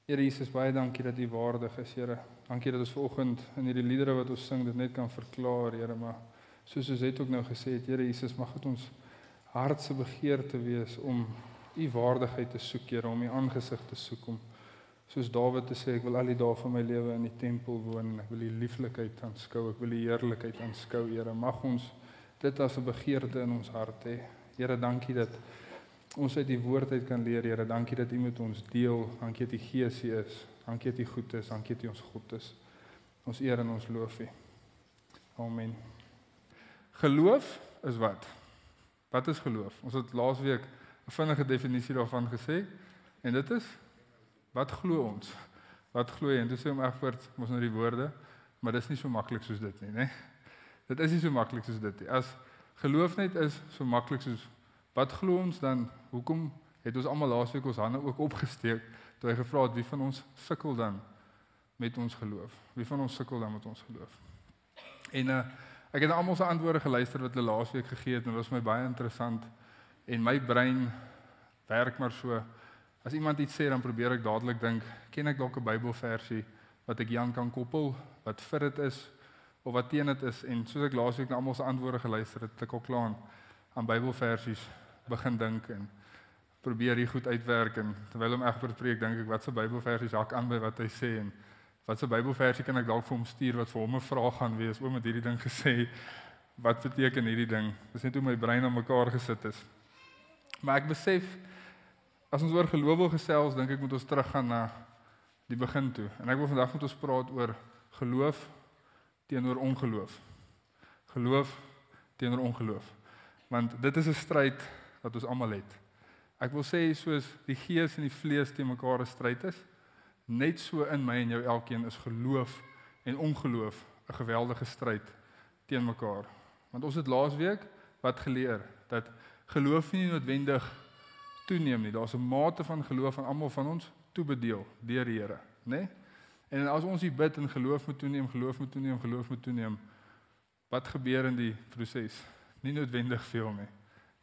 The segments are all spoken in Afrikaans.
Here Jesus, baie dankie dat U waardig is, Here. Dankie dat ons vanoggend in hierdie liedere wat ons sing, dit net kan verklaar, Here, maar soos ons het ook nou gesê het, Here Jesus, mag dit ons hartse begeerte wees om U waardigheid te soek, Here, om U aangesig te soek, om soos Dawid te sê, ek wil al die dae van my lewe in die tempel woon, ek wil U lieflikheid aanskou, ek wil U heerlikheid aanskou, Here. Mag ons dit as 'n begeerte in ons hart hê. Here, dankie dat ons uit die woord uit kan leer, Here. Dankie dat U met ons deel. Dankie dat U Gees hier is. Dankie dat U goed is. Dankie dat U ons God is. Ons eer en ons loof U. Amen. Geloof is wat? Wat is geloof? Ons het laasweek 'n vinnige definisie daarvan gesê en dit is wat glo ons? Wat glo jy? En toe sê hom Egbert, ons nou die woorde, maar dis nie so maklik soos dit nie, né? Dit is nie so maklik soos dit nie. As geloof net is so maklik soos wat glo ons, dan hoekom het ons almal laasweek ons hande ook opgesteek toe hy gevra het wie van ons sukkel dan met ons geloof? Wie van ons sukkel dan met ons geloof? En ek het na almal se antwoorde geluister wat hulle laasweek gegee het en dit was my baie interessant en my brein werk maar so. As iemand iets sê, dan probeer ek dadelik dink, ken ek dalk 'n Bybelversie wat ek Jan kan koppel, wat vir dit is, of wat teen dit is, en soos ek laasweek na almal se antwoorde geluister het, ek al klaar aan Bybelversies begin dink, en probeer hier goed uitwerk, en terwyl hom Egbert preek, dink ek, wat se Bybelversies hak aan by wat hy sê, en wat se Bybelversie kan ek dalk vir hom stuur, wat vir hom 'n vraag gaan wees, oom het hierdie ding gesê, wat beteken hierdie ding? Dis net hoe my brein aan mekaar gesit is. Maar ek besef, as ons oor geloof wil gesels, dink ek moet ons teruggaan na die begin toe. En ek wil vandag met ons praat oor geloof teenoor ongeloof. Geloof teenoor ongeloof. Want dit is 'n stryd wat ons almal het. Ek wil sê soos die gees en die vlees teen mekaar 'n stryd is, net so in my en jou elkeen is geloof en ongeloof 'n geweldige stryd teen mekaar. Want ons het laasweek wat geleer dat geloof nie noodwendig toeneem nie. Daar's 'n mate van geloof aan almal van ons toebedeel deur die Here, né? En as ons hier bid en geloof moet toeneem, geloof moet toeneem, geloof moet toeneem, wat gebeur in die proses? Nie noodwendig veel nie.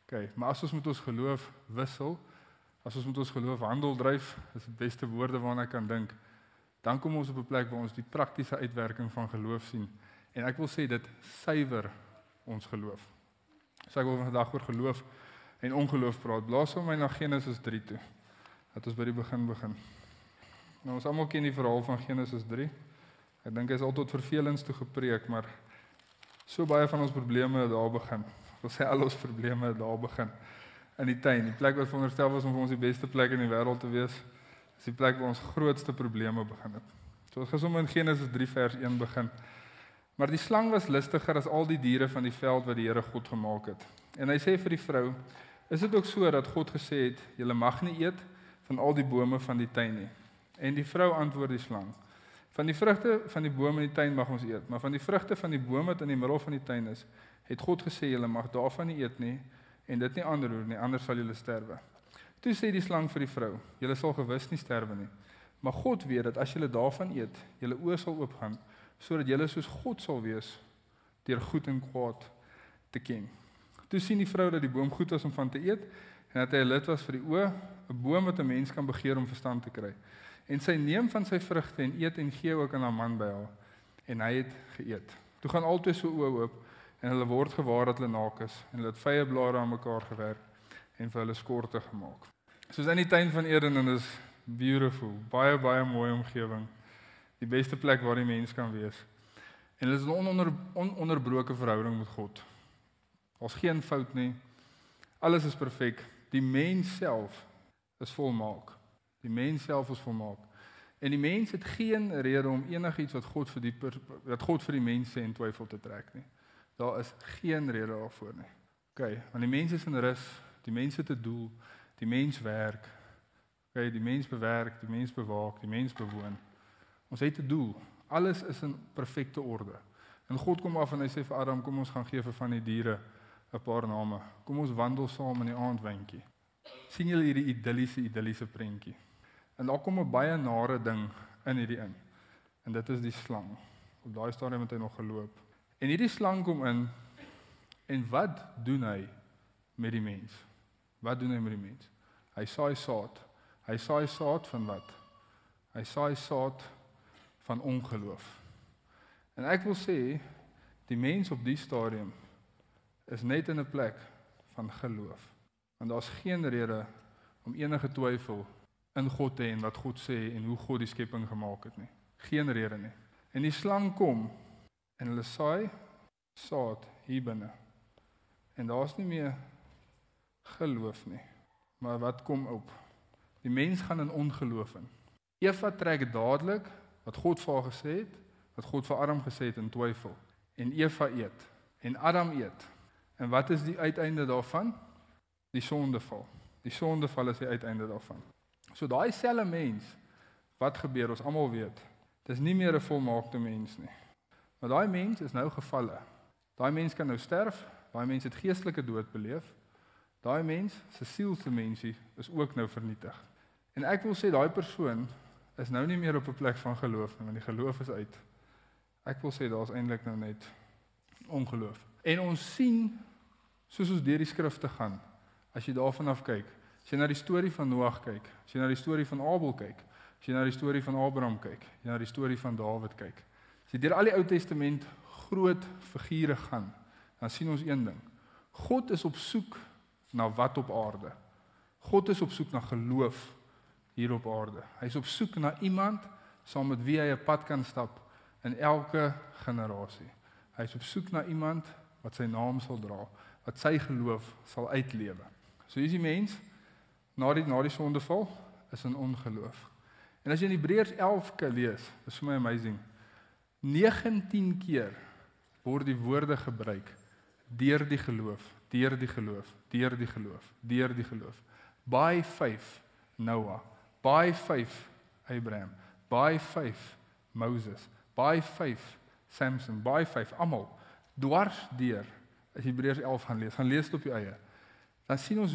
Okay, maar as ons met ons geloof wissel, as ons met ons geloof handel dryf, is die beste woorde waarna ek kan dink, dan kom ons op 'n plek waar ons die praktiese uitwerking van geloof sien. En ek wil sê dit suiwer ons geloof. So ek wil vandag oor geloof en ongeloof praat. Blaas hom my na Genesis 3 toe. Dat ons by die begin begin. Nou ons almal ken die verhaal van Genesis 3. Ek dink hy is al tot vervelings toe gepreek, maar so baie van ons probleme het daar begin. Ek wil sê al ons probleme het daar begin. In die tuin, die plek wat veronderstel was om vir ons die beste plek in die wêreld te wees, is die plek waar ons grootste probleme begin het. So ons gaan sommer in Genesis 3 vers 1 begin. Maar die slang was listiger as al die diere van die veld wat die Here God gemaak het. En hy sê vir die vrou, is dit ook so dat God gesê het, julle mag nie eet van al die bome van die tuin nie. En die vrou antwoord die slang, van die vrugte van die bome in die tuin mag ons eet, maar van die vrugte van die boom wat in die middel van die tuin is, het God gesê, julle mag daarvan nie eet nie, en dit nie aanroer nie, anders sal julle sterwe. Toe sê die slang vir die vrou, julle sal gewis nie sterwe nie, maar God weet dat as julle daarvan eet, julle oë sal oopgaan, sodat julle soos God sal wees, deur goed en kwaad te ken. Toe sien die vrou dat die boom goed was om van te eet, en dat hy 'n lid was vir die oë, 'n boom wat 'n mens kan begeer om verstand te kry. En sy neem van sy vrugte en eet en gee ook aan haar man by haar, en hy het geëet. Toe gaan albei so oë oop, en hulle word gewaar dat hulle naak is, en hulle het vye blare aan mekaar gewerk, en vir hulle skorte gemaak. Soos in die tuin van Eden, en is beautiful, baie, baie mooi omgewing, die beste plek waar die mens kan wees. En dit is 'n ononderbroke verhouding met God. Daar's geen fout nie, alles is perfek, die mens self is volmaak. Die mens self is volmaak. En die mens het geen rede om enigiets wat God vir die mens sê in twyfel te trek nie. Daar is geen rede daarvoor nie. Okay, want die mens is in rus, die mens het 'n doel, die mens werk. Okay, die mens bewerk, die mens bewaak, die mens bewoon. Ons het 'n doel. Alles is in perfekte orde. En God kom af en hy sê vir Adam, kom ons gaan gee vir van die diere 'n paar name. Kom ons wandel saam in die aandwindjie. Sien julle hierdie idilliese prentjie? En daar kom 'n baie nare ding in hierdie in. En dit is die slang. Op daai stadium het hy nog geloop. En hierdie slang kom in, en wat doen hy met die mens? Wat doen hy met die mens? Hy saai saad. Hy saai saad van wat? Hy saai saad van ongeloof. En ek wil sê, die mens op die stadium is net in 'n plek van geloof. Want daar's geen rede om enige twyfel in God te hê en wat God sê en hoe God die skepping gemaak het nie. Geen rede nie. En die slang kom en hulle saai saad hier binne. En daar's nie meer geloof nie. Maar wat kom op? Die mens gaan in ongeloof in. Eva trek dadelik wat God vir haar gesê het, wat God vir Adam gesê het in twyfel. En Eva eet. En Adam eet. En wat is die uiteinde daarvan? Die sondeval. Die sondeval is die uiteinde daarvan. So daai selfe mens, wat gebeur, ons almal weet, dis nie meer 'n volmaakte mens nie. Maar daai mens is nou gevalle. Daai mens kan nou sterf, daai mens het geestelike dood beleef. Daai mens, se sielsdimensie, is ook nou vernietig. En ek wil sê, daai persoon is nou nie meer op 'n plek van geloof nie, want die geloof is uit. Ek wil sê, daar is eintlik nou net ongeloof. En ons sien, soos ons deur die skrifte gaan, as jy daarvan af kyk, as jy na die storie van Noag kyk, as jy na die storie van Abel kyk, as jy na die storie van Abraham kyk, as jy na die storie van Dawid kyk, as jy deur al die Ou Testament groot figure gaan, dan sien ons een ding. God is op soek na wat op aarde? God is op soek na geloof hier op aarde. Hy is op soek na iemand saam met wie hy 'n pad kan stap in elke generasie. Hy is op soek na iemand wat sy naam sal dra, wat sy geloof sal uitlewe. So is die mens na die sondeval is in ongeloof. En as jy in Hebreërs 11 lees, is vir my amazing. 19 keer word die woorde gebruik deur die geloof, deur die geloof, deur die geloof, deur die geloof. By faith Noah, by faith Abraham, by faith Moses, by faith Samson, by faith almal dwars deur. As jy Hebreërs 11 gaan lees dit op jou eie. Dan sien ons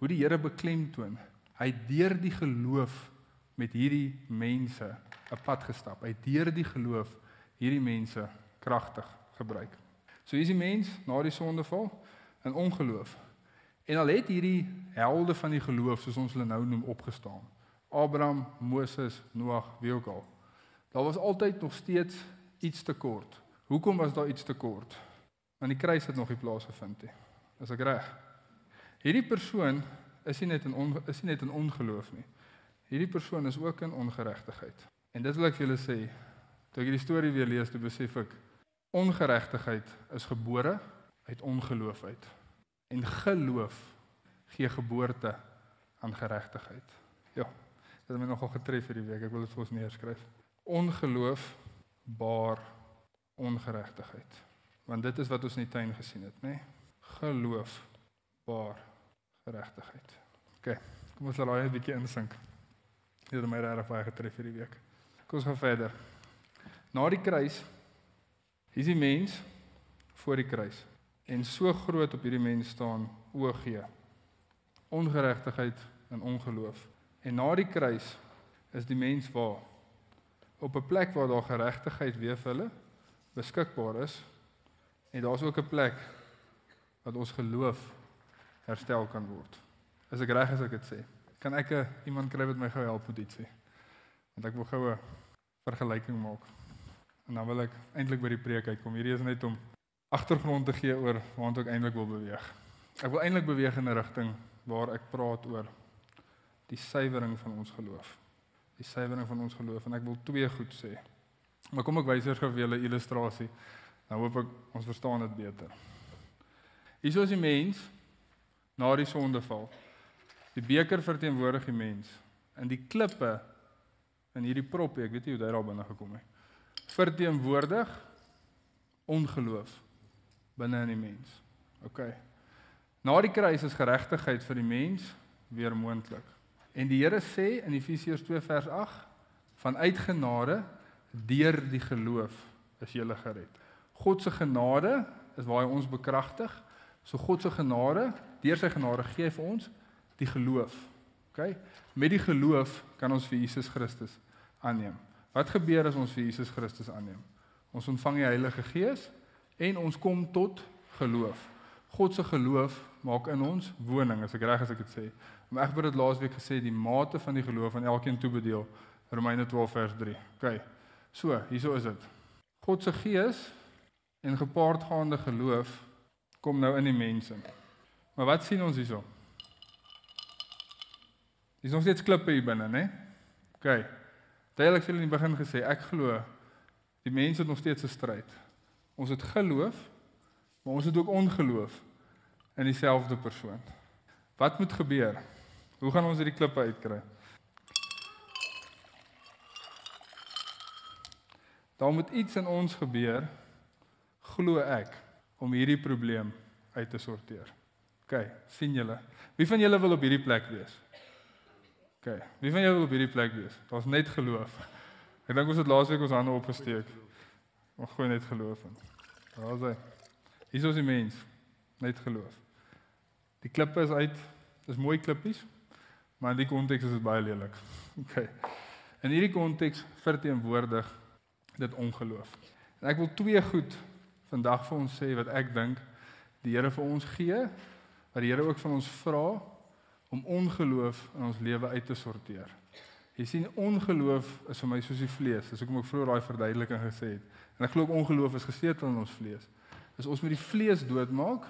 hoe die Here beklemtoon. Hy het deur die geloof met hierdie mense 'n pad gestap. Hy het deur die geloof hierdie mense kragtig gebruik. So is die mens na die sondeval in ongeloof. En al het hierdie helde van die geloof, soos ons hulle nou noem, opgestaan. Abraham, Moses, Noag, wie ook al. Daar was altyd nog steeds iets tekort. Hoekom was daar iets tekort? Want die kruis het nog nie plaasgevind nie. Is ek reg? Hierdie persoon is nie net in ongeloof nie. Hierdie persoon is ook in ongeregtigheid. En dit wil ek vir julle sê, toe ek die storie weer lees, toe besef ek, ongeregtigheid is gebore uit ongeloof uit. En geloof gee geboorte aan geregtigheid. Ja, dit het my nogal getref hierdie week, ek wil dit vir ons neerskryf. Ongeloof baar ongeregtigheid. Want dit is wat ons in die tuin gesien het, né? Geloof baar geregtigheid. OK, kom ons laat daai 'n bietjie insink. Dit het my regtig baie getref hierdie week. Kom ons gaan verder. Na die kruis is die mens voor die kruis. En so groot op hierdie mens staan OG. Ongeregtigheid en ongeloof. En na die kruis is die mens waar? Op 'n plek waar daar geregtigheid weer vir hulle beskikbaar is. En daar's ook 'n plek wat ons geloof herstel kan word. Is ek reg as ek dit sê? Kan ek iemand kry wat my gou help met ietsie? Want ek wil gou 'n vergelyking maak. En dan wil ek eintlik by die preek uitkom. Hierdie is net om agtergrond te gee oor waar ek eintlik wil beweeg. Ek wil eintlik beweeg in 'n rigting waar ek praat oor die suiwering van ons geloof. Die suiwering van ons geloof. En ek wil twee goed sê. Maar kom ek wys eers gou vir julle 'n illustrasie. Dan hoop ek ons verstaan dit beter. Hier is die mens na die sondeval. Die beker verteenwoordig die mens. En die klippe in hierdie proppie, ek weet nie hoe dit daar binne gekom het, verteenwoordig ongeloof binne in die mens. OK. Na die kruis is geregtigheid vir die mens weer moontlik. En die Here sê in Efesiërs 2 vers 8, vanuit genade deur die geloof is jy gered. God se genade is waar hy ons bekragtig. So God se genade, deur sy genade gee hy vir ons die geloof. OK? Met die geloof kan ons vir Jesus Christus aanneem. Wat gebeur as ons vir Jesus Christus aanneem? Ons ontvang die Heilige Gees en ons kom tot geloof. God se geloof maak in ons woning, as ek reg as ek dit sê. Maar ek het dit laasweek gesê, die mate van die geloof van elkeen toebedeel Romeine 12 vers 3. OK, so, hierso is dit. God se gees en gepaardgaande geloof kom nou in die mense. Maar wat sien ons hierso? Hier is nog steeds klippe hier binne, né? OK, duidelik het in die begin gesê, ek glo, die mense het nog steeds 'n stryd. Ons het geloof, maar ons het ook ongeloof in dieselfde persoon. Wat moet gebeur? Hoe gaan ons hierdie klippe uitkry? Daar moet iets in ons gebeur, glo ek, om hierdie probleem uit te sorteer. OK, sien julle? Wie van julle wil op hierdie plek wees? OK, wie van julle wil op hierdie plek wees? Daar's net geloof. Ek dink ons het laasweek ons hande opgesteek. Ons gooi net geloof in. Daar is hy. Hier is die mens, net geloof. Die klippe is uit, dis mooi klippies, maar in die konteks is dit baie lelik. OK. In hierdie konteks verteenwoordig dit ongeloof. En ek wil twee goed vandag vir ons sê wat ek dink die Here vir ons gee, wat die Here ook van ons vra om ongeloof in ons lewe uit te sorteer. Jy sien, ongeloof is vir my soos die vlees, dis hoekom ek vroeër daai verduideliking gesê het. En ek glo ongeloof is gesetel in ons vlees. Dus ons moet die vlees doodmaak,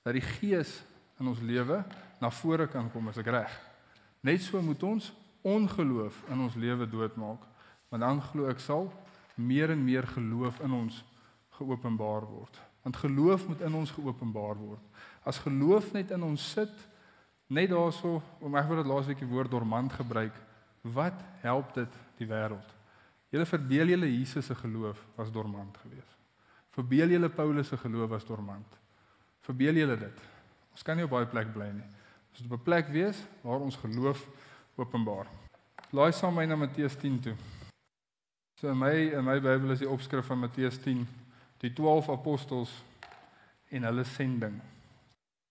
dat die gees in ons lewe na vore kan kom, as ek reg. Net so moet ons ongeloof in ons lewe doodmaak, want dan glo ek sal meer en meer geloof in ons geopenbaar word. Want geloof moet in ons geopenbaar word. As geloof net in ons sit, net daarso, om ek wil dit laasweek die woord dormant gebruik, wat help dit die wêreld? Julle verbeel julle Jesus se geloof was dormant geweest. Verbeel julle Paulus se geloof was dormant. Verbeel julle dit. Ons kan nie op baie plek bly nie. Ons moet op 'n plek wees waar ons geloof openbaar. Laai saam my na Matteus 10 toe. So in my Bybel is die opskrif van Matteus 10, die 12 apostels en hulle sending.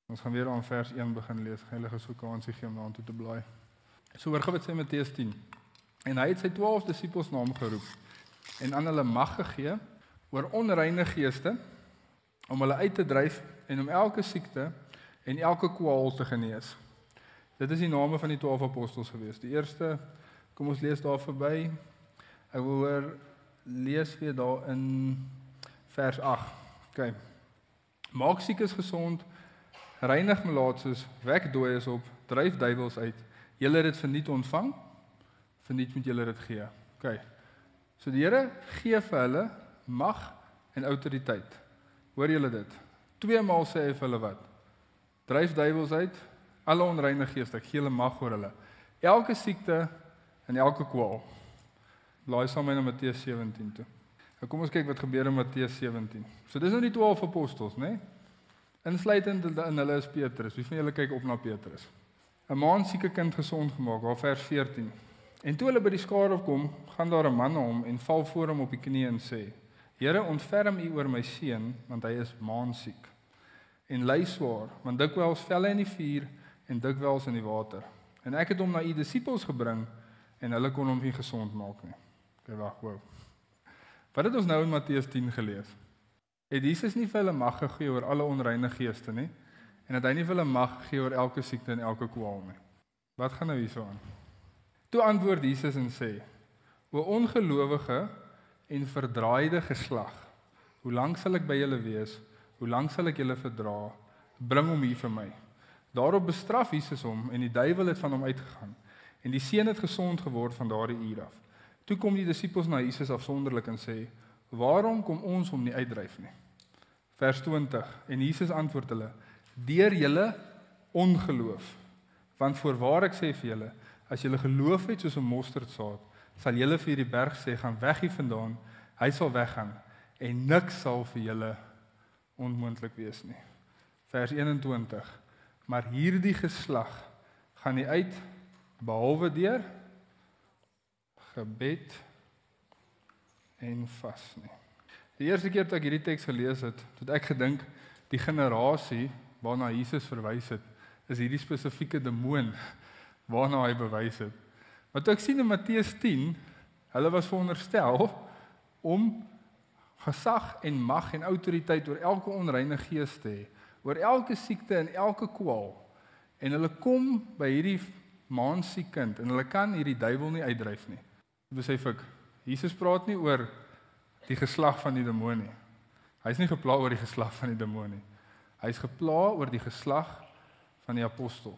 Ons gaan weer aan vers 1 begin lees. Heilige so kansie gee om na toe te blaai. So hoor wat sê Matteus 10. En hy het sy 12 disippels na hom geroep en aan hulle mag gegee oor onreine geeste om hulle uit te dryf en om elke siekte en elke kwaal te genees. Dit is die name van die 12 apostels gewees. Die eerste, kom ons lees daar verby. Ek wil hoor lees weer daar in vers 8. OK. Maak siekes gesond, reinig melaatses, wek dooies op, dryf duiwels uit. Julle het dit verniet ontvang, verniet moet julle dit gee. OK. So die Here gee vir hulle mag en autoriteit. Hoor julle dit? 2 maal sê hy vir hulle wat? Dryf duiwels uit, alle onreine geeste, ek gee hulle mag oor hulle. Elke siekte en elke kwaal. Blaai saam met Matteus 17 toe. Nou kom ons kyk wat gebeur in Matteus 17. So dis nou die 12 apostels, né? Insluitend in hulle is Petrus. Wie van julle kyk op na Petrus? 'n Maansieke kind gesond gemaak, daar vers 14. En toe hulle by die skare kom, gaan daar 'n man na hom en val voor hom op die knie en sê: Here, ontferm U oor my seun, want hy is maansiek en ly swaar, want dikwels val hy in die vuur en dikwels in die water. En ek het hom na U disippels gebring en hulle kon hom nie gesond maak nie. Okay, wag, wow. Wat het ons nou in Matteus 10 gelees? Het Jesus nie vir hulle mag gegee oor alle onreine geeste nie? En het hy nie vir hulle mag gegee oor elke siekte en elke kwaal nie? Wat gaan nou hierso aan? Toe antwoord Jesus en sê: O ongelowige en verdraaide geslag, hoe lank sal ek by julle wees? Hoe lank sal ek julle verdra? Bring hom hier vir my. Daarop bestraf Jesus hom en die duiwel het van hom uitgegaan. En die seun het gesond geword van daardie uur af. Toe kom die disippels na Jesus afsonderlik en sê: Waarom kom ons hom nie uitdryf nie? Vers 20. En Jesus antwoord hulle: Deur julle ongeloof. Want voorwaar ek sê vir julle, as julle geloof het soos 'n mosterdsaad, sal julle vir hierdie berg sê: Gaan weg hier vandaan. Hy sal weggaan en niks sal vir julle onmoontlik wees nie. Vers 21. Maar hierdie geslag gaan nie uit behalwe deur gebed en vas nie. Die eerste keer toe ek hierdie teks gelees het, het ek gedink die generasie waarna Jesus verwys het, is hierdie spesifieke demoon waarna hy bewys het. Maar toe ek sien in Matteus 10, hulle was veronderstel om gesag en mag en autoriteit oor elke onreine gees te hê, oor elke siekte en elke kwaal. En hulle kom by hierdie maansiek kind en hulle kan hierdie duiwel nie uitdryf nie. besef ek, Jesus praat nie oor die geslag van die demoon nie. Hy is nie gepla oor die geslag van die demoon nie. Hy is gepla oor die geslag van die apostel.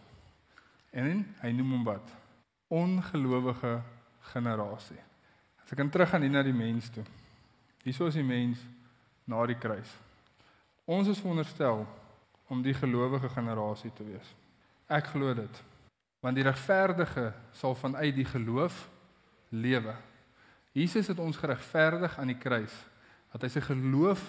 En hy noem hom wat? Ongelowige generasie. As ek kan teruggaan hier na die mens toe. Hierso is die mens na die kruis. Ons is veronderstel om die gelowige generasie te wees. Ek glo dit. Want die regverdige sal vanuit die geloof lewe. Jesus het ons geregverdig aan die kruis, dat hy sy geloof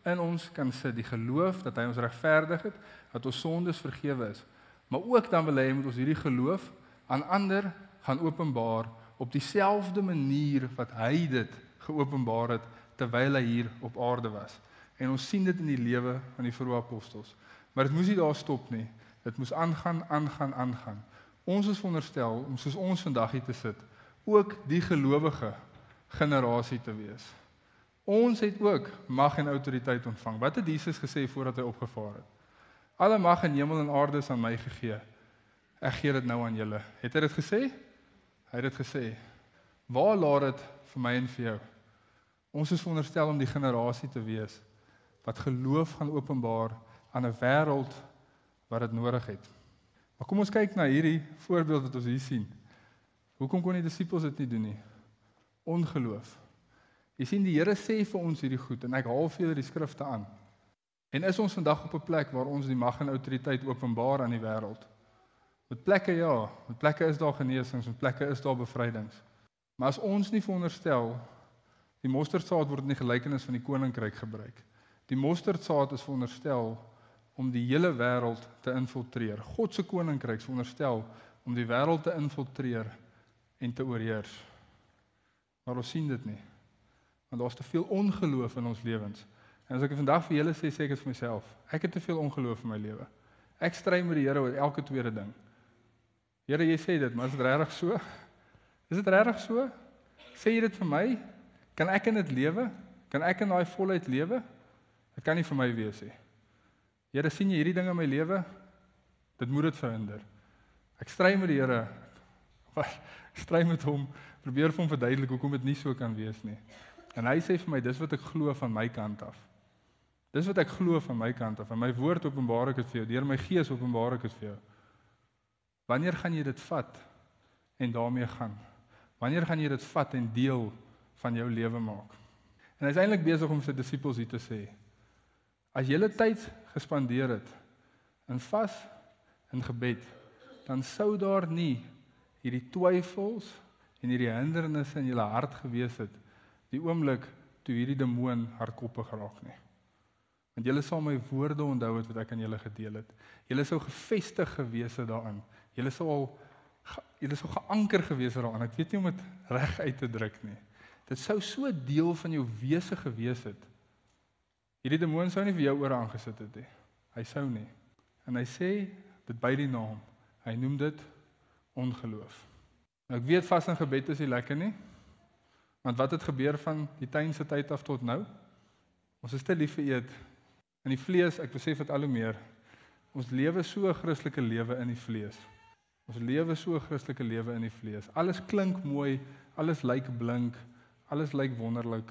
in ons kan sit, die geloof dat hy ons regverdig het, dat ons sondes vergewe is. Maar ook dan wil hy met ons hierdie geloof aan ander gaan openbaar op dieselfde manier wat hy dit geopenbaar het terwyl hy hier op aarde was. En ons sien dit in die lewe van die vroeë apostels. Maar dit moes nie daar stop nie. Dit moes aangaan. Ons is veronderstel om soos ons vandag hier te sit, ook die gelowige generasie te wees. Ons het ook mag en autoriteit ontvang. Wat het Jesus gesê voordat hy opgevaar het? Alle mag in hemel en aarde is aan my gegee. Ek gee dit nou aan julle. Het hy dit gesê? Hy het dit gesê. Waar laat dit vir my en vir jou? Ons is veronderstel om die generasie te wees wat geloof gaan openbaar aan 'n wêreld wat dit nodig het. Maar kom ons kyk na hierdie voorbeeld wat ons hier sien. Hoekom kon die disippels dit nie doen nie? Ongeloof. Jy sien, die Here sê vir ons hierdie goed, en ek haal vir julle die skrifte aan. En is ons vandag op 'n plek waar ons die mag en autoriteit openbaar aan die wêreld? Met plekke ja, met plekke is daar genesings, met plekke is daar bevrydings. Maar as ons nie veronderstel, die mosterdsaad word in die gelykenis van die koninkryk gebruik. Die mosterdsaad is veronderstel om die hele wêreld te infiltreer. God se koninkryk is veronderstel om die wêreld te infiltreer en te oorheers. Maar ons sien dit nie. Want daar's te veel ongeloof in ons lewens. En as ek vandag vir julle sê, sê ek dit vir myself. Ek het te veel ongeloof in my lewe. Ek stry met die Here oor elke tweede ding. Here, jy sê dit, maar is dit regtig so? Is dit regtig so? Sê jy dit vir my? Kan ek in dit lewe? Kan ek in daai volheid lewe? Dit kan nie vir my wees nie. Here, sien jy hierdie ding in my lewe? Dit moet dit verhinder. Ek stry met die Here. Ek stry met hom, probeer vir hom verduidelik hoekom dit nie so kan wees nie. En hy sê vir my, dis wat ek glo van my kant af. Dis wat ek glo van my kant af. En my woord openbaar ek dit vir jou. Deur my gees openbaar ek dit vir jou. Wanneer gaan jy dit vat en daarmee gaan? Wanneer gaan jy dit vat en deel van jou lewe maak? En hy is eintlik besig om sy disippels hier te sê, as julle tyd gespandeer het in vas en gebed, dan sou daar nie hierdie twyfels en hierdie hindernisse in julle hart gewees het, die oomblik toe hierdie demoon hardkoppig geraak nie. Want julle sal my woorde onthou het wat ek aan julle gedeel het. Julle sou gefestig gewees het daarin. Julle sou geanker gewees het daarin. Ek weet nie om dit reg uit te druk nie. Dit sou so deel van jou wese gewees het. Hierdie demoon sou nie vir jou ore aangesit het nie. Hy sou nie. En hy sê dit by die naam. Hy noem dit ongeloof. Nou ek weet vas en gebed is nie lekker nie. Want wat het gebeur van die tuinse tyd af tot nou? Ons is te lief vir eet. In die vlees, ek besef dit al hoe meer. Ons lewe so 'n Christelike lewe in die vlees. Ons lewe so 'n Christelike lewe in die vlees. Alles klink mooi, alles lyk blink, alles lyk wonderlik.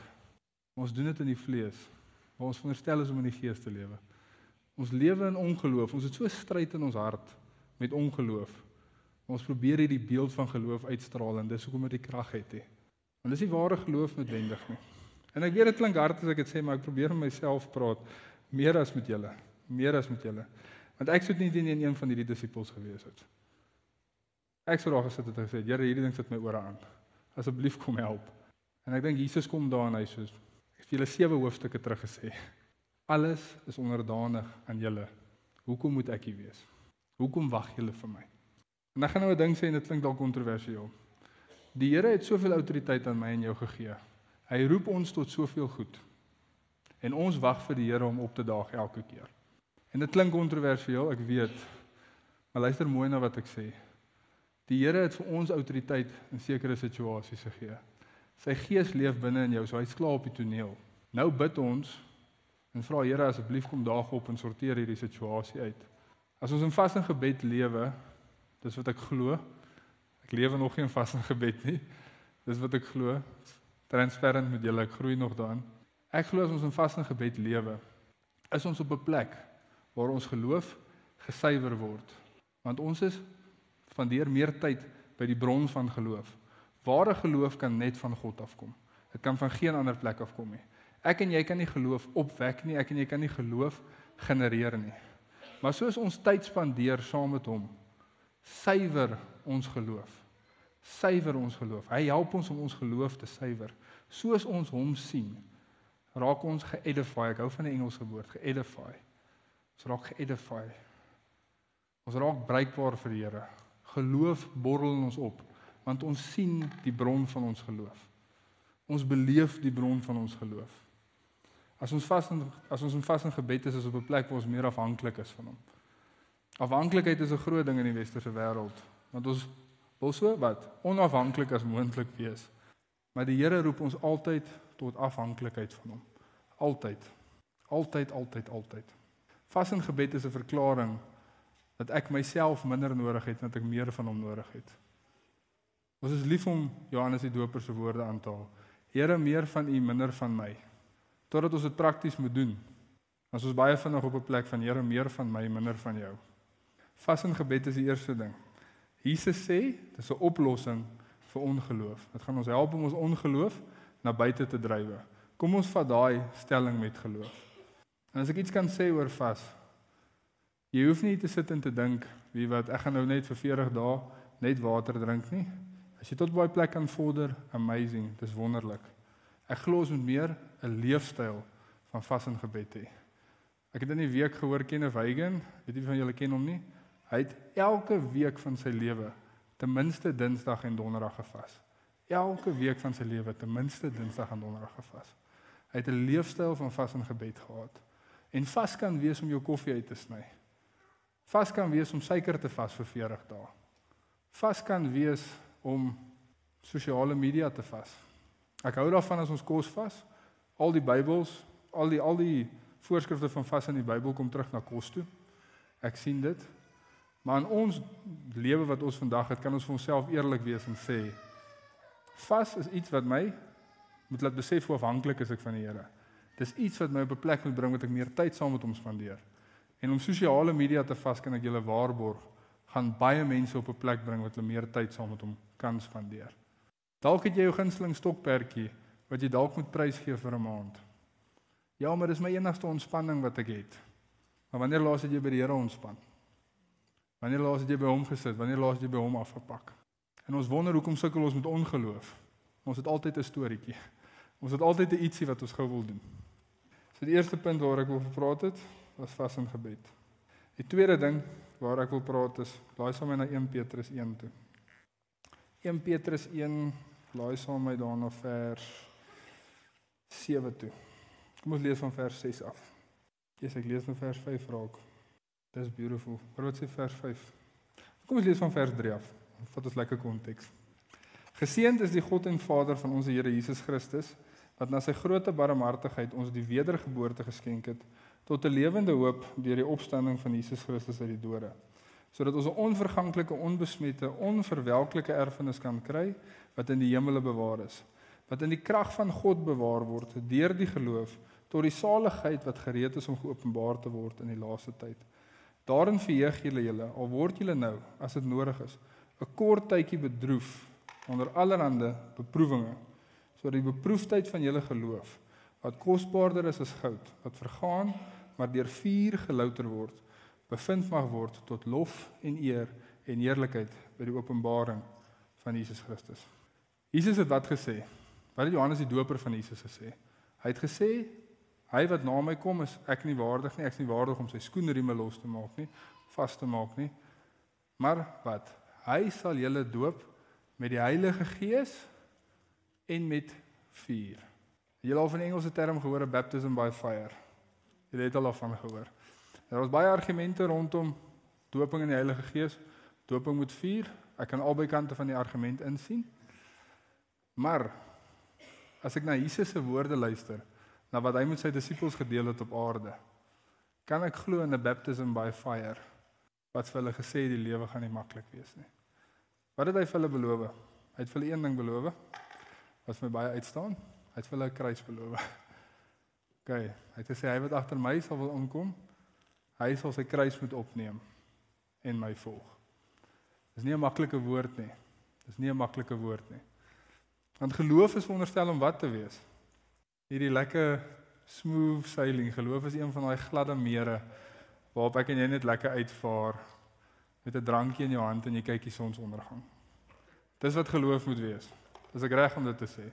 Ons doen dit in die vlees. Maar ons veronderstel is om in die gees te lewe. Ons lewe in ongeloof. Ons het so stryd in ons hart met ongeloof. Ons probeer hierdie beeld van geloof uitstraal en dis hoekom dit die krag het. Want dis nie ware geloof noodwendig nie. En ek weet dit klink hard as ek dit sê, maar ek probeer met myself praat meer as met julle, Want ek sou nie in een van hierdie disippels gewees het. Ek sou daar gesit het en gesê, Here, hierdie ding sit my ore aan. Asseblief kom help. En ek dink Jesus kom daar en hy sê, ek het vir julle 7 hoofstukke terug gesê. Alles is onderdanig aan julle. Hoekom moet ek hier wees? Hoekom wag julle vir my? En ek gaan nou 'n ding sê en dit klink dalk kontroversieel. Die Here het soveel autoriteit aan my en jou gegee. Hy roep ons tot soveel goed. En ons wag vir die Here om op te daag elke keer. En dit klink kontroversieel, ek weet. Maar luister mooi na wat ek sê. Die Here het vir ons autoriteit in sekere situasies gegee. Sy gees leef binne in jou, so hy's klaar op die toneel. Nou bid ons en vra Here asseblief kom daag op en sorteer hierdie situasie uit. As ons in vas en gebed lewe, dis wat ek glo. Ek lewe nog nie in vas en gebed nie. Dis wat ek glo. Transparant met julle, ek groei nog daarin. Ek glo as ons in vas en gebed lewe, is ons op 'n plek waar ons geloof gesuiwer word. Want ons is vandeer meer tyd by die bron van geloof. Ware geloof kan net van God afkom. Dit kan van geen ander plek afkom nie. Ek en jy kan nie geloof opwek nie, ek en jy kan nie geloof genereer nie. Maar soos ons tyd spandeer saam met hom, suiwer ons geloof. Suiwer ons geloof. Hy help ons om ons geloof te suiwer. Soos ons hom sien, raak ons ge-edify. Ek hou van die Engelse woord, ge-edify. Ons raak ge-edify. Ons raak bruikbaar vir die Here. Geloof borrel in ons op, want ons sien die bron van ons geloof. Ons beleef die bron van ons geloof. As ons in vas en gebed is op 'n plek waar ons meer afhanklik is van hom. Afhanklikheid is 'n groot ding in die westerse wêreld, want ons wil so wat onafhanklik as moontlik wees. Maar die Here roep ons altyd tot afhanklikheid van hom. Altyd. Altyd, altyd, altyd. Vas en gebed is 'n verklaring dat ek myself minder nodig het en dat ek meer van hom nodig het. Ons is lief om Johannes die Doper se woorde aan te haal. Here, meer van u, minder van my. Totdat ons dit prakties moet doen. As ons baie vinnig op 'n plek van Here, meer van my, minder van jou. Vas en gebed is die eerste ding. Jesus sê, dit is 'n oplossing vir ongeloof. Dit gaan ons help om ons ongeloof na buite te drywe. Kom ons vat daai stelling met geloof. En as ek iets kan sê oor vas, jy hoef nie te sit en te dink, wie wat, ek gaan nou net vir 40 dae net water drink nie. As jy tot baie plek kan vorder, amazing, dis wonderlik. Ek glo ons moet meer 'n leefstyl van vas en gebed hê. Ek het in die week gehoor Kenneth Hagin, weet nie van julle ken hom nie. Hy het elke week van sy lewe ten minste Dinsdag en Donderdag gevas. Elke week van sy lewe ten minste Dinsdag en Donderdag gevas. Hy het 'n leefstyl van vas en gebed gehad. En vas kan wees om jou koffie uit te sny. Vas kan wees om suiker te vas vir 40 dae. Vas kan wees om sosiale media te vas. Ek hou daarvan as ons kos vas. Al die Bybels, al die voorskrifte van vas in die Bybel kom terug na kos toe. Ek sien dit. Maar in ons lewe wat ons vandag het, kan ons vir onsself eerlik wees en sê, vas is iets wat my moet laat besef hoe afhanklik is ek van die Here. Dis iets wat my op 'n plek moet bring wat ek meer tyd saam met hom spandeer. En om sosiale media te vas, kan ek julle waarborg, gaan baie mense op 'n plek bring wat hulle meer tyd saam met hom kan spandeer. Dalk het jy jou gunsteling stokperdjie wat jy dalk moet prys gee vir 'n maand. Ja, maar dis my enigste ontspanning wat ek het. Maar wanneer laas het jy by die Here ontspan? Wanneer laas het jy by hom gesit? Wanneer laas het jy by hom afgepak? En ons wonder hoekom sukkel ons met ongeloof. Ons het altyd 'n storieetjie. Ons het altyd 'n ietsie wat ons gou wil doen. So die eerste punt waar ek wil praat het, was vas en gebed. Die tweede ding waar ek wil praat is, laai saam met my na 1 Petrus 1 toe. 1 Petrus 1, laai saam met my daarna vers 7 toe. Kom ons lees van vers 6 af. Yes, ek lees nou vers 5 raak. Dis beautiful. Wat sê vers 5? Kom ons lees van vers 3 af. Vat ons lekker konteks. Geseënd is die God en Vader van ons Here Jesus Christus, wat na sy groote barmhartigheid ons die wedergeboorte geskenk het, tot 'n lewende hoop deur die opstanding van Jesus Christus uit die dode, sodat ons 'n onverganklike, onbesmette, onverwelklike erfenis kan kry, wat in die hemele bewaar is, wat in die krag van God bewaar word, deur die geloof, tot die saligheid wat gereed is om geopenbaar te word in die laaste tyd. Daarin verheug julle, al word julle nou, as dit nodig is, 'n kort tydjie bedroef, onder allerhande beproewinge, sodat die beproefdheid van julle geloof, wat kosbaarder is as goud, wat vergaan, maar deur vuur gelouter word, bevind mag word tot lof en eer en heerlikheid by die openbaring van Jesus Christus. Jesus het wat gesê? Wat het Johannes die Doper van Jesus gesê? Hy het gesê, hy wat na my kom is ek nie waardig nie, ek is nie waardig om sy skoenrieme los te maak nie, vas te maak nie. Maar wat? Hy sal julle doop met die Heilige Gees en met vuur. Julle al van die Engelse term gehoor, baptism by fire. Julle het al daarvan gehoor. Daar was baie argumente rondom doping in die Heilige Gees, doping met vuur. Ek kan albei kante van die argument insien. Maar as ek na Jesus se woorde luister, na wat hy met sy disippels gedeel het op aarde, kan ek glo in 'n baptism by fire, wat vir hulle gesê die lewe gaan nie maklik wees nie. Wat het hy vir hulle beloof? Hy het vir hulle een ding beloof. wat vir my baie uitstaan. Hy het vir hulle 'n kruis beloof. OK, hy het gesê hy wat agter my sal wil aankom, hy sal sy kruis moet opneem en my volg. Dis nie 'n maklike woord nie. Dis nie 'n maklike woord nie. Want geloof is veronderstel om wat te wees? Hierdie lekker smooth sailing. Geloof is een van daai gladde mere waarop ek en jy net lekker uitvaar met 'n drankie in jou hand en jy kyk die sonsondergang. Dis wat geloof moet wees. Dis ek reg om dit te sê.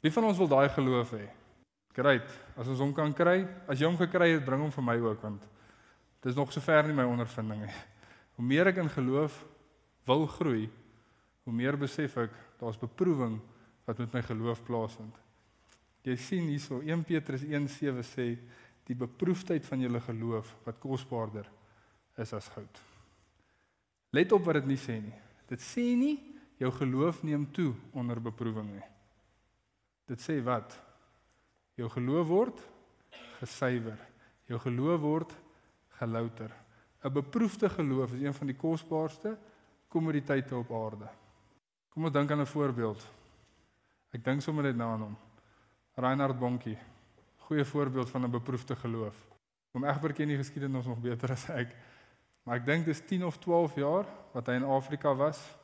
Wie van ons wil daai geloof hê? Great, as ons hom kan kry, as jy hom gekry het, bring hom vir my ook, want dit is nog so ver nie my ondervinding nie. Hoe meer ek in geloof wil groei, hoe meer besef ek, daar's beproewing wat met my geloof plaasvind. Jy sien hierso, 1 Petrus 1:7 sê, die beproefdheid van julle geloof, wat kosbaarder is as goud. Let op wat dit nie sê nie. Dit sê nie, jou geloof neem toe onder beproewing nie. Dit sê wat? Jou geloof word gesuiwer. Jou geloof word gelouter. 'n Beproefde geloof is een van die kosbaarste kommoditeite op aarde. Kom ons dink aan 'n voorbeeld. Ek dink sommer net nou aan hom. Reinhard Bonnke. Goeie voorbeeld van 'n beproefde geloof. Hom egter ken die geskiedenis nog beter as ek. Maar ek dink dis 10 of 12 jaar wat hy in Afrika was,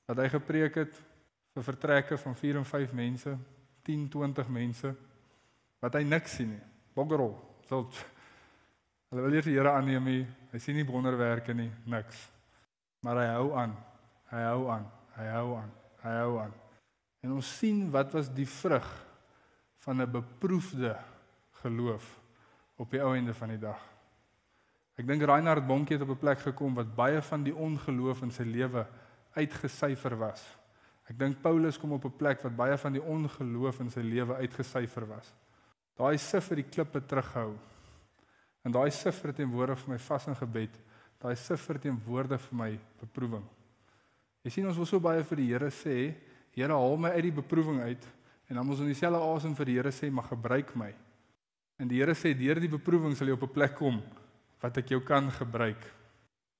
wat hy gepreek het vir vertrekke van 4 en 5 mense, 10, 20 mense, wat hy niks sien nie. Boggerol, hulle wil eers die Here aanneem nie, hy sien nie wonderwerke nie, niks. Maar hy hou aan, hy hou aan, hy hou aan, hy hou aan. En ons sien wat was die vrug van 'n beproefde geloof op die ou einde van die dag. Ek dink Reinhard Bonnke het op 'n plek gekom wat baie van die ongeloof in sy lewe uitgesyfer was. Ek dink Paulus kom op 'n plek wat baie van die ongeloof in sy lewe uitgesyfer was. Daai sif het die klippe terughou. En daai sif verteenwoordig vir my vas in gebed. Daai sif verteenwoordig vir my beproewing. Jy sien, ons wil so baie vir die Here sê, Here, haal my uit die beproewing uit, en dan moet ons in dieselfde asem vir die Here sê, maar gebruik my. En die Here sê, deur die beproewing sal jy op 'n plek kom, wat ek jou kan gebruik.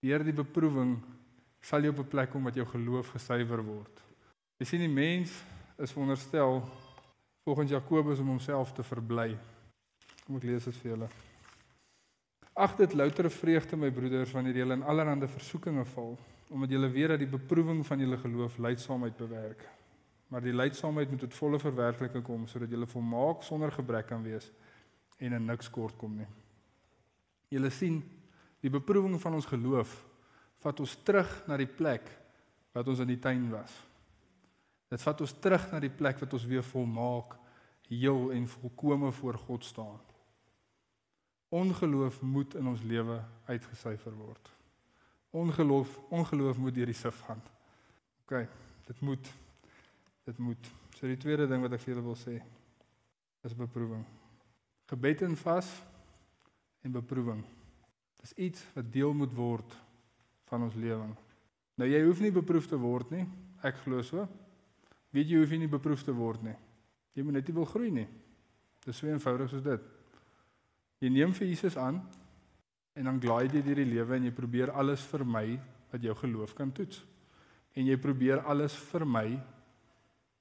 Deur die beproewing sal jy op 'n plek kom wat jou geloof gesuiwer word. Jy sien, die mens is veronderstel, volgens Jakobus, om homself te verbly. Kom ek lees dit vir julle. Ag dit loutere vreugde, my broeders, wanneer julle in allerlei versoekinge val, omdat julle weet dat die beproewing van julle geloof lydsaamheid bewerk. Maar die lydsaamheid moet tot volle verwerkliking kom, sodat julle volmaak sonder gebrek kan wees en in niks kort kom nie. Julle sien, die beproewing van ons geloof vat ons terug na die plek wat ons in die tuin was. Dit vat ons terug na die plek wat ons weer volmaak, heel en volkome voor God staan. Ongeloof moet in ons lewe uitgesyfer word. Ongeloof moet deur die sif gaan. OK, dit moet. So die tweede ding wat ek vir julle wil sê, is beproewing. Gebed en vas en beproewing. Dis iets wat deel moet word van ons lewing. Nou jy hoef nie beproef te word nie, ek glo so. Weet jy hoef jy nie beproef te word nie. Jy moet net nie wil groei nie. Dis so eenvoudig soos dit. Jy neem vir Jesus aan en dan glide jy deur die lewe en jy probeer alles vermy wat jou geloof kan toets. En jy probeer alles vermy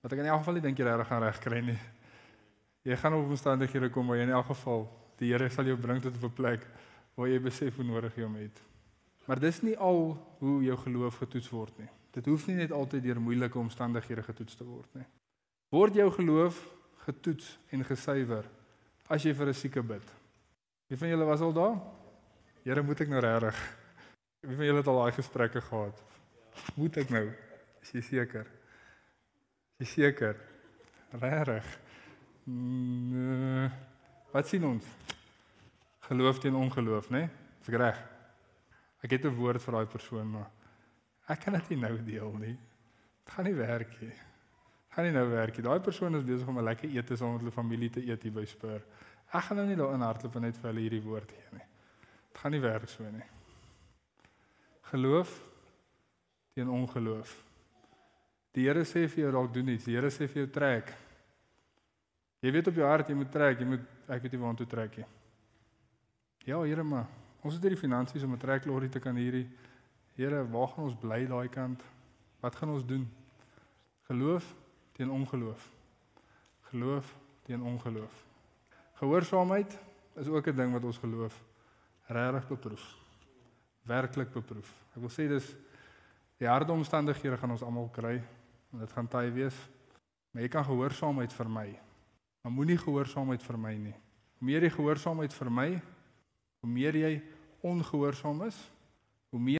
wat ek in elk geval nie dink jy regtig gaan regkry nie. Jy gaan op omstandighede kom waar jy in elk geval die Here sal jou bring tot op 'n plek waar jy besef hoe nodig jy hom het. Maar dis nie al hoe jou geloof getoets word nie. Dit hoef nie net altyd deur moeilike omstandighede getoets te word nie. Word jou geloof getoets en gesuiwer as jy vir 'n sieke bid? Wie van julle was al daar? Here, moet ek nou regtig? Wie van julle het al daai gesprekke gehad? Moet ek nou? Is jy seker? Is jy seker? Regtig? Nee. Wat sien ons? Geloof teen ongeloof, né? Is ek reg? Ek het 'n woord vir daai persoon, maar ek kan dit nie nou deel nie. Dit gaan nie werk nie. Daai persoon is besig om 'n lekker ete saam met hulle familie te eet hier by Spur. Ek gaan nou nie daarin hardloop en net vir hulle hierdie woord gee nie. Dit gaan nie werk so nie. Geloof teen ongeloof. Die Here sê vir jou dalk doen iets. Die Here sê vir jou trek. Jy weet op jou hart jy moet trek, ek weet nie waartoe trek nie. Ja, Here, maar ons het hierdie finansies om 'n treklorry te kan hierdie. Here, waar gaan ons bly daai kant? Wat gaan ons doen? Geloof teen ongeloof. Geloof teen ongeloof. Gehoorsaamheid is ook 'n ding wat ons geloof regtig beproef. Werklik beproef. Ek wil sê dis die harde omstandighede gaan ons almal kry en dit gaan taai wees. Maar jy kan gehoorsaamheid vermy. Maar moenie gehoorsaamheid vermy nie. Hoe meer jy gehoorsaamheid vermy, hoe meer jy ongehoorsaam is, hoe meer